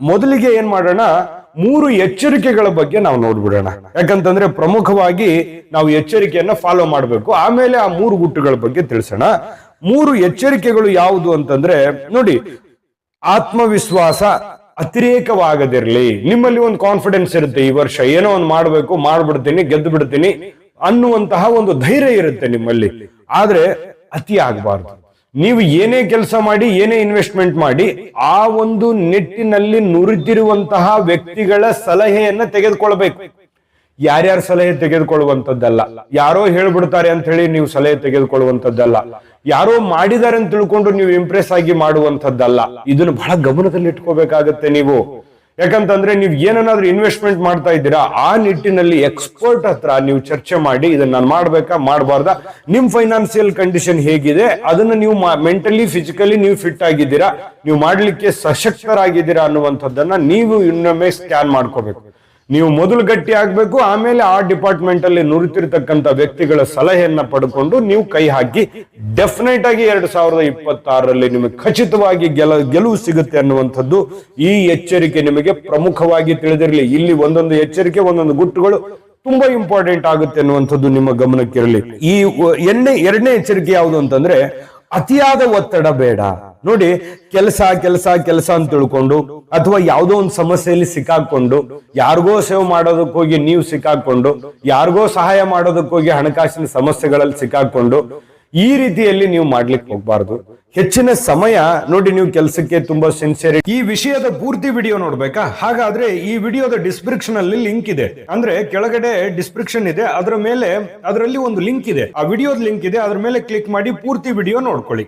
ಮೊದಲಿಗೆ ಏನ್ ಮಾಡೋಣ, 3 ಎಚ್ಚರಿಕೆಗಳ ಬಗ್ಗೆ ನಾವು ನೋಡ್ಬಿಡೋಣ. ಯಾಕಂತಂದ್ರೆ ಪ್ರಮುಖವಾಗಿ ನಾವು ಎಚ್ಚರಿಕೆಯನ್ನ ಫಾಲೋ ಮಾಡಬೇಕು. ಆಮೇಲೆ ಆ 3 ಗುಟ್ಟುಗಳ ಬಗ್ಗೆ ತಿಳಿಸೋಣ. 3 ಎಚ್ಚರಿಕೆಗಳು ಯಾವುದು ಅಂತಂದ್ರೆ, ನೋಡಿ, ಆತ್ಮವಿಶ್ವಾಸ ಅತಿರೇಕವಾಗದಿರ್ಲಿ. ನಿಮ್ಮಲ್ಲಿ ಒಂದು ಕಾನ್ಫಿಡೆನ್ಸ್ ಇರುತ್ತೆ, ಈ ವರ್ಷ ಏನೋ ಒಂದು ಮಾಡ್ಬೇಕು, ಮಾಡ್ಬಿಡ್ತೀನಿ, ಗೆದ್ದು ಬಿಡ್ತೀನಿ ಅನ್ನುವಂತಹ ಒಂದು ಧೈರ್ಯ ಇರುತ್ತೆ ನಿಮ್ಮಲ್ಲಿ. ಆದ್ರೆ ಅತಿ ಆಗಬಾರ್ದು. ನೀವು ಏನೇ ಕೆಲಸ ಮಾಡಿ, ಏನೇ ಇನ್ವೆಸ್ಟ್ಮೆಂಟ್ ಮಾಡಿ, ಆ ಒಂದು ನಿಟ್ಟಿನಲ್ಲಿ ನುರಿತಿರುವಂತಹ ವ್ಯಕ್ತಿಗಳ ಸಲಹೆಯನ್ನ ತೆಗೆದುಕೊಳ್ಬೇಕು. ಯಾರ್ಯಾರ ಸಲಹೆ ತೆಗೆದುಕೊಳ್ಳುವಂತದ್ದಲ್ಲ, ಯಾರೋ ಹೇಳ್ಬಿಡ್ತಾರೆ ಅಂತ ಹೇಳಿ ನೀವು ಸಲಹೆ ತೆಗೆದುಕೊಳ್ಳುವಂತದ್ದಲ್ಲ, ಯಾರೋ ಮಾಡಿದ್ದಾರೆ ಅಂತ ತಿಳ್ಕೊಂಡು ನೀವು ಇಂಪ್ರೆಸ್ ಆಗಿ ಮಾಡುವಂತದ್ದಲ್ಲ. ಇದನ್ನು ಬಹಳ ಗಮನದಲ್ಲಿ ಇಟ್ಕೋಬೇಕಾಗತ್ತೆ ನೀವು. ಯಾಕಂತಂದ್ರೆ ನೀವು ಏನನ್ನಾದ್ರೂ ಇನ್ವೆಸ್ಟ್ಮೆಂಟ್ ಮಾಡ್ತಾ ಇದ್ದೀರಾ, ಆ ನಿಟ್ಟಿನಲ್ಲಿ ಎಕ್ಸ್ಪರ್ಟ್ ಹತ್ರ ನೀವು ಚರ್ಚೆ ಮಾಡಿ, ಇದನ್ನ ನಾನು ಮಾಡ್ಬೇಕಾ ಮಾಡಬಾರ್ದಾ, ನಿಮ್ ಫೈನಾನ್ಸಿಯಲ್ ಕಂಡೀಷನ್ ಹೇಗಿದೆ, ಅದನ್ನ ನೀವು ಮೆಂಟಲಿ ಫಿಸಿಕಲಿ ನೀವು ಫಿಟ್ ಆಗಿದ್ದೀರಾ, ನೀವು ಮಾಡ್ಲಿಕ್ಕೆ ಸಶಕ್ತರಾಗಿದ್ದೀರಾ ಅನ್ನುವಂಥದ್ದನ್ನ ನೀವು ಇನ್ನೊಮ್ಮೆ ಸ್ಕ್ಯಾನ್ ಮಾಡ್ಕೋಬೇಕು. ನೀವು ಮೊದಲು ಗಟ್ಟಿ ಆಗ್ಬೇಕು, ಆಮೇಲೆ ಆ ಡಿಪಾರ್ಟ್ಮೆಂಟ್ ಅಲ್ಲಿ ನುರಿತಿರ್ತಕ್ಕಂಥ ವ್ಯಕ್ತಿಗಳ ಸಲಹೆಯನ್ನ ಪಡ್ಕೊಂಡು ನೀವು ಕೈ ಹಾಕಿ ಡೆಫಿನೆಟ್ ಆಗಿ 2026ರಲ್ಲಿ ನಿಮಗೆ ಖಚಿತವಾಗಿ ಗೆಲುವು ಸಿಗುತ್ತೆ ಅನ್ನುವಂಥದ್ದು ಈ ಎಚ್ಚರಿಕೆ ನಿಮಗೆ ಪ್ರಮುಖವಾಗಿ ತಿಳಿದಿರಲಿ. ಇಲ್ಲಿ ಒಂದೊಂದು ಎಚ್ಚರಿಕೆ, ಒಂದೊಂದು ಗುಟ್ಟುಗಳು ತುಂಬಾ ಇಂಪಾರ್ಟೆಂಟ್ ಆಗುತ್ತೆ ಅನ್ನುವಂಥದ್ದು ನಿಮ್ಮ ಗಮನಕ್ಕಿರಲಿ. ಈ ಎರಡನೇ ಎಚ್ಚರಿಕೆ ಯಾವುದು ಅಂತಂದ್ರೆ, ಅತಿಯಾದ ಒತ್ತಡ ಬೇಡ. ನೋಡಿ, ಕೆಲಸ ಅಂತ ತಿಳ್ಕೊಂಡು ಅಥವಾ ಯಾವುದೋ ಒಂದು ಸಮಸ್ಯೆಯಲ್ಲಿ ಸಿಕ್ಕಾಕೊಂಡು, ಯಾರಿಗೋ ಸೇವ್ ಮಾಡೋದಕ್ಕೋಗಿ ನೀವು ಸಿಕ್ಕಾಕೊಂಡು, ಯಾರಿಗೋ ಸಹಾಯ ಮಾಡೋದಕ್ಕೋಗಿ ಹಣಕಾಸಿನ ಸಮಸ್ಯೆಗಳಲ್ಲಿ ಸಿಕ್ಕಾಕೊಂಡು, ಈ ರೀತಿಯಲ್ಲಿ ನೀವು ಮಾಡ್ಲಿಕ್ಕೆ ಹೋಗ್ಬಾರ್ದು. ಹೆಚ್ಚಿನ ಸಮಯ ನೋಡಿ, ನೀವು ಕೆಲಸಕ್ಕೆ ತುಂಬಾ ಸಿನ್ಸಿಯರ್. ಈ ವಿಷಯದ ಪೂರ್ತಿ ವಿಡಿಯೋ ನೋಡ್ಬೇಕಾ? ಹಾಗಾದ್ರೆ ಈ ವಿಡಿಯೋದ ಡಿಸ್ಕ್ರಿಪ್ಷನ್ ಅಲ್ಲಿ ಲಿಂಕ್ ಇದೆ, ಅಂದ್ರೆ ಕೆಳಗಡೆ ಡಿಸ್ಕ್ರಿಪ್ಷನ್ ಇದೆ, ಅದರಲ್ಲಿ ಒಂದು ಲಿಂಕ್ ಇದೆ, ಆ ವಿಡಿಯೋದ ಲಿಂಕ್ ಇದೆ, ಅದ್ರ ಮೇಲೆ ಕ್ಲಿಕ್ ಮಾಡಿ ಪೂರ್ತಿ ವಿಡಿಯೋ ನೋಡ್ಕೊಳ್ಳಿ.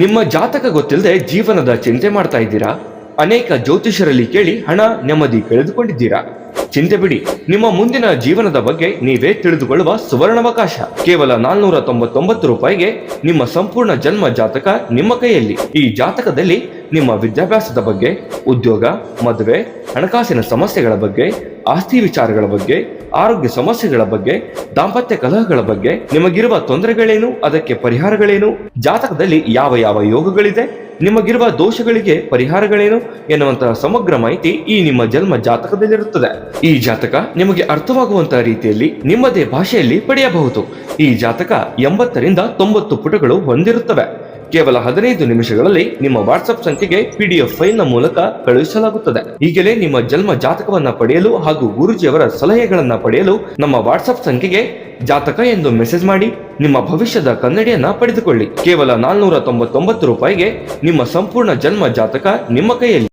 ನಿಮ್ಮ ಜಾತಕ ಗೊತ್ತಿಲ್ಲದೆ ಜೀವನದ ಚಿಂತೆ ಮಾಡ್ತಾ ಇದ್ದೀರಾ? ಅನೇಕ ಜ್ಯೋತಿಷರಲ್ಲಿ ಕೇಳಿ ಹಣ ನೆಮ್ಮದಿ ಕಳೆದುಕೊಂಡಿದ್ದೀರಾ? ಚಿಂತೆ ಬಿಡಿ, ನಿಮ್ಮ ಮುಂದಿನ ಜೀವನದ ಬಗ್ಗೆ ನೀವೇ ತಿಳಿದುಕೊಳ್ಳುವ ಸುವರ್ಣಾವಕಾಶ. ಕೇವಲ 499 ರೂಪಾಯಿಗೆ ನಿಮ್ಮ ಸಂಪೂರ್ಣ ಜನ್ಮ ಜಾತಕ ನಿಮ್ಮ ಕೈಯಲ್ಲಿ. ಈ ಜಾತಕದಲ್ಲಿ ನಿಮ್ಮ ವಿದ್ಯಾಭ್ಯಾಸದ ಬಗ್ಗೆ, ಉದ್ಯೋಗ, ಮದುವೆ, ಹಣಕಾಸಿನ ಸಮಸ್ಯೆಗಳ ಬಗ್ಗೆ, ಆಸ್ತಿ ವಿಚಾರಗಳ ಬಗ್ಗೆ, ಆರೋಗ್ಯ ಸಮಸ್ಯೆಗಳ ಬಗ್ಗೆ, ದಾಂಪತ್ಯ ಕಲಹಗಳ ಬಗ್ಗೆ, ನಿಮಗಿರುವ ತೊಂದರೆಗಳೇನು, ಅದಕ್ಕೆ ಪರಿಹಾರಗಳೇನು, ಜಾತಕದಲ್ಲಿ ಯಾವ ಯಾವ ಯೋಗಗಳಿದೆ, ನಿಮಗಿರುವ ದೋಷಗಳಿಗೆ ಪರಿಹಾರಗಳೇನು ಎನ್ನುವಂತಹ ಸಮಗ್ರ ಮಾಹಿತಿ ಈ ನಿಮ್ಮ ಜನ್ಮ ಜಾತಕದಲ್ಲಿರುತ್ತದೆ. ಈ ಜಾತಕ ನಿಮಗೆ ಅರ್ಥವಾಗುವಂತಹ ರೀತಿಯಲ್ಲಿ ನಿಮ್ಮದೇ ಭಾಷೆಯಲ್ಲಿ ಪಡೆಯಬಹುದು. ಈ ಜಾತಕ 80ರಿಂದ 90 ಪುಟಗಳು ಹೊಂದಿರುತ್ತವೆ. ಕೇವಲ 15 ನಿಮಿಷಗಳಲ್ಲಿ ನಿಮ್ಮ ವಾಟ್ಸ್ಆಪ್ ಸಂಖ್ಯೆಗೆ PDF ಫೈಲ್ ನ ಮೂಲಕ ಕಳುಹಿಸಲಾಗುತ್ತದೆ. ಈಗಲೇ ನಿಮ್ಮ ಜನ್ಮ ಜಾತಕವನ್ನ ಪಡೆಯಲು ಹಾಗೂ ಗುರುಜಿಯವರ ಸಲಹೆಗಳನ್ನ ಪಡೆಯಲು ನಮ್ಮ ವಾಟ್ಸ್ಆಪ್ ಸಂಖ್ಯೆಗೆ ಜಾತಕ ಎಂದು ಮೆಸೇಜ್ ಮಾಡಿ ನಿಮ್ಮ ಭವಿಷ್ಯದ ಕನ್ನಡಿಯನ್ನ ಪಡೆದುಕೊಳ್ಳಿ. ಕೇವಲ 499 ರೂಪಾಯಿಗೆ ನಿಮ್ಮ ಸಂಪೂರ್ಣ ಜನ್ಮ ಜಾತಕ ನಿಮ್ಮ ಕೈಯಲ್ಲಿ.